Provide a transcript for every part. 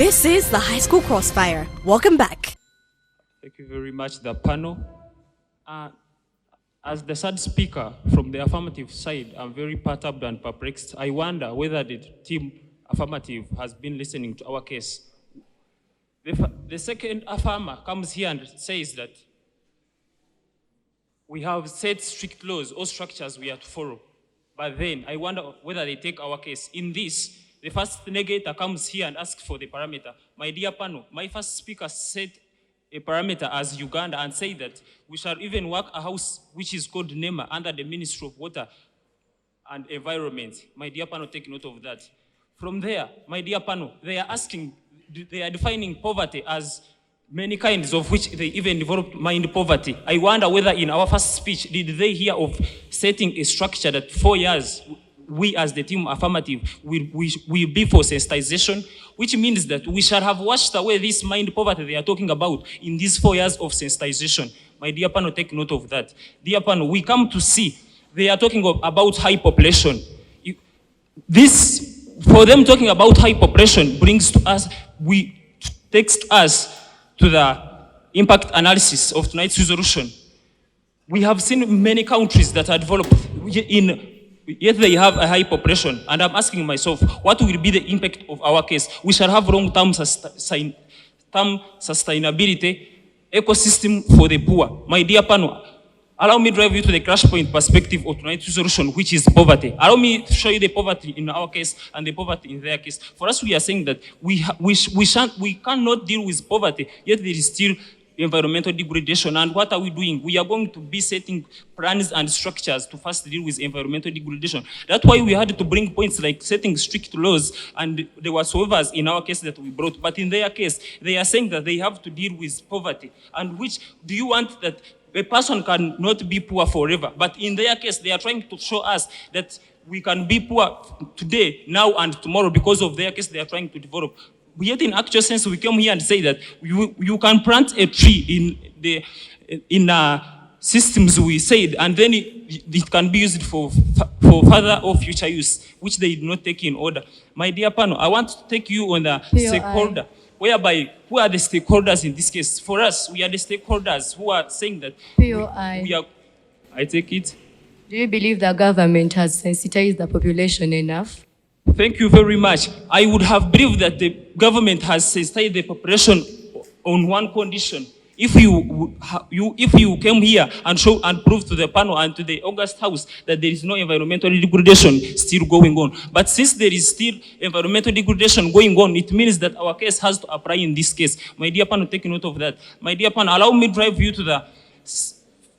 This is the High School Crossfire. Welcome back. Thank you very much, the panel. As the third speaker from the affirmative side, I'm very perturbed and perplexed. I wonder whether the team affirmative has been listening to our case. The second affirmer comes here and says that we have set strict laws or structures we have to follow. But then I wonder whether they take our case. In this, the first negator comes here and asks for the parameter. My dear panel, my first speaker set a parameter as Uganda and say that we shall even work a house which is called NEMA under the Ministry of Water and Environment. My dear panel, take note of that. From there, my dear panel, they are defining poverty as many kinds, of which they even developed mind poverty. I wonder whether in our first speech, did they hear of setting a structure that 4 years we as the team affirmative will be for sensitization, which means that we shall have washed away this mind poverty they are talking about in these 4 years of sensitization. My dear panel, take note of that. Dear panel, we come to see they are talking about high population. For them talking about high population brings to us, takes us to the impact analysis of tonight's resolution. We have seen many countries that are developed yet they have a high population. And I'm asking myself, what will be the impact of our case? We shall have long-term sustainability ecosystem for the poor. My dear panel, allow me to drive you to the crash point perspective of tonight's resolution, which is poverty. Allow me to show you the poverty in our case and the poverty in their case. For us, we are saying that we cannot deal with poverty, yet there is still environmental degradation. And what are we doing? We are going to be setting plans and structures to first deal with environmental degradation. That's why we had to bring points like setting strict laws, and there were survivors in our case that we brought. But in their case, they are saying that they have to deal with poverty. And which, do you want that a person cannot be poor forever? But in their case, they are trying to show us that we can be poor today, now, and tomorrow because of their case they are trying to develop. Yet in actual sense, we come here and say that you can plant a tree in systems we said, and then it can be used for further or future use, which they did not take in order. My dear panel, I want to take you on the stakeholder, whereby who are the stakeholders in this case? For us, we are the stakeholders who are saying that we are. I take it. Do you believe the government has sensitized the population enough? Thank you very much. I would have believed that the government has sensitized the population on one condition. If you came here and show and prove to the panel and to the August House that there is no environmental degradation still going on. But since there is still environmental degradation going on, it means that our case has to apply in this case. My dear panel, take note of that. My dear panel, allow me to drive you to the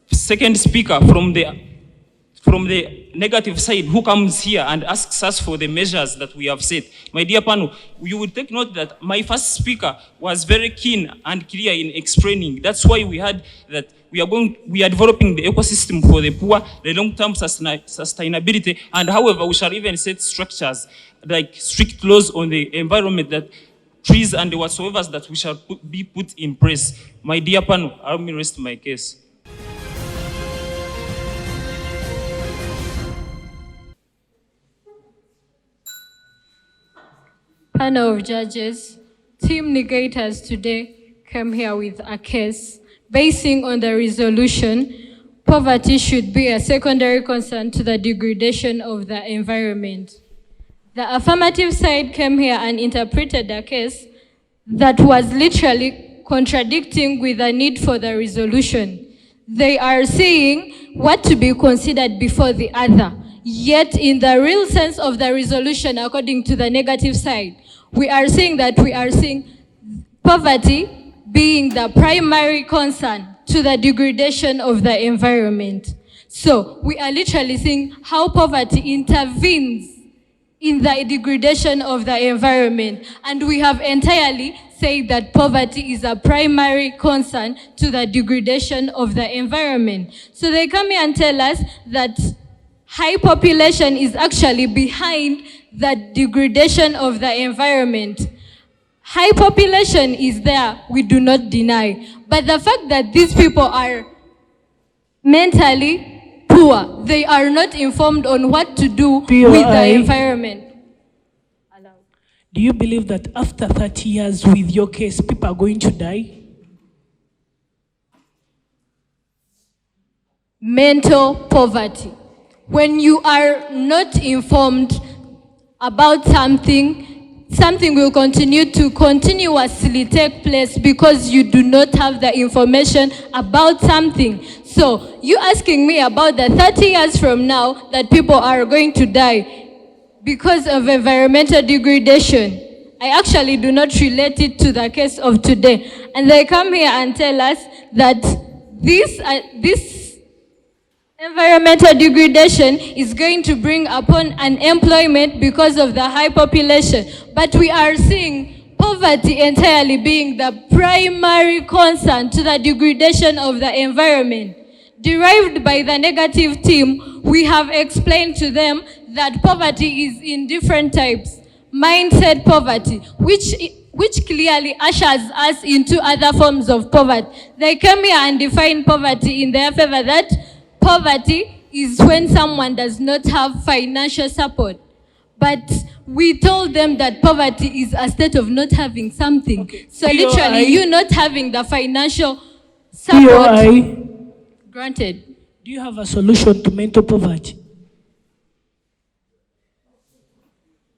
second speaker from the negative side, who comes here and asks us for the measures that we have set. My dear panel, you will take note that my first speaker was very keen and clear in explaining. That's why we had that we are developing the ecosystem for the poor, the long-term sustainability, and however, we shall even set structures like strict laws on the environment, that trees and whatsoever that we shall be put in place. My dear panel, allow me rest my case. Panel of judges, team negators today came here with a case basing on the resolution. Poverty should be a secondary concern to the degradation of the environment. The affirmative side came here and interpreted a case that was literally contradicting with the need for the resolution. They are saying what to be considered before the other. Yet in the real sense of the resolution, according to the negative side, we are saying that we are seeing poverty being the primary concern to the degradation of the environment. So we are literally seeing how poverty intervenes in the degradation of the environment. And we have entirely said that poverty is a primary concern to the degradation of the environment. So they come here and tell us that high population is actually behind the degradation of the environment. High population is there, we do not deny. But the fact that these people are mentally poor, they are not informed on what to do with the environment. Do you believe that after 30 years with your case, people are going to die? Mental poverty. When you are not informed about something, something will continue to continuously take place because you do not have the information about something. So you asking me about the 30 years from now that people are going to die because of environmental degradation. I actually do not relate it to the case of today. And they come here and tell us that this environmental degradation is going to bring upon unemployment because of the high population. But we are seeing poverty entirely being the primary concern to the degradation of the environment. Derived by the negative team, we have explained to them that poverty is in different types. Mindset poverty, which clearly ushers us into other forms of poverty. They came here and defined poverty in their favor that poverty is when someone does not have financial support. But we told them that poverty is a state of not having something. Okay. So literally, you not having the financial support. Granted. Do you have a solution to mental poverty?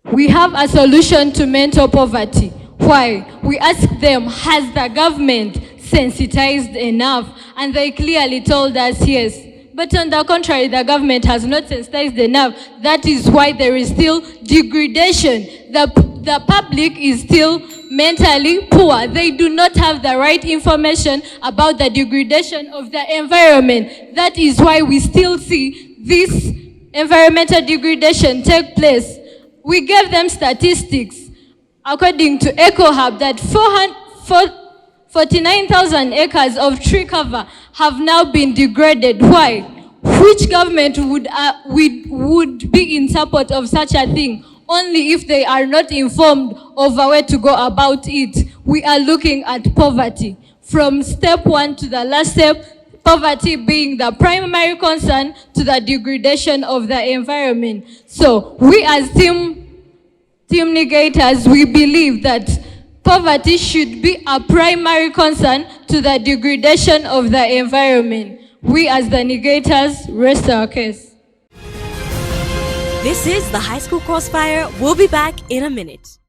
We have a solution to mental poverty. Why? We asked them, has the government sensitized enough? And they clearly told us yes. But on the contrary, the government has not sensitized enough. That is why there is still degradation. The public is still mentally poor. They do not have the right information about the degradation of the environment. That is why we still see this environmental degradation take place. We gave them statistics. According to EcoHub, that 49,000 acres of tree cover have now been degraded. Why? Which government would be in support of such a thing? Only if they are not informed of a way to go about it. We are looking at poverty. From step one to the last step, poverty being the primary concern to the degradation of the environment. So we as team negators, we believe that poverty should be a primary concern to the degradation of the environment. We as the negators rest our case. This is the High School Crossfire. We'll be back in a minute.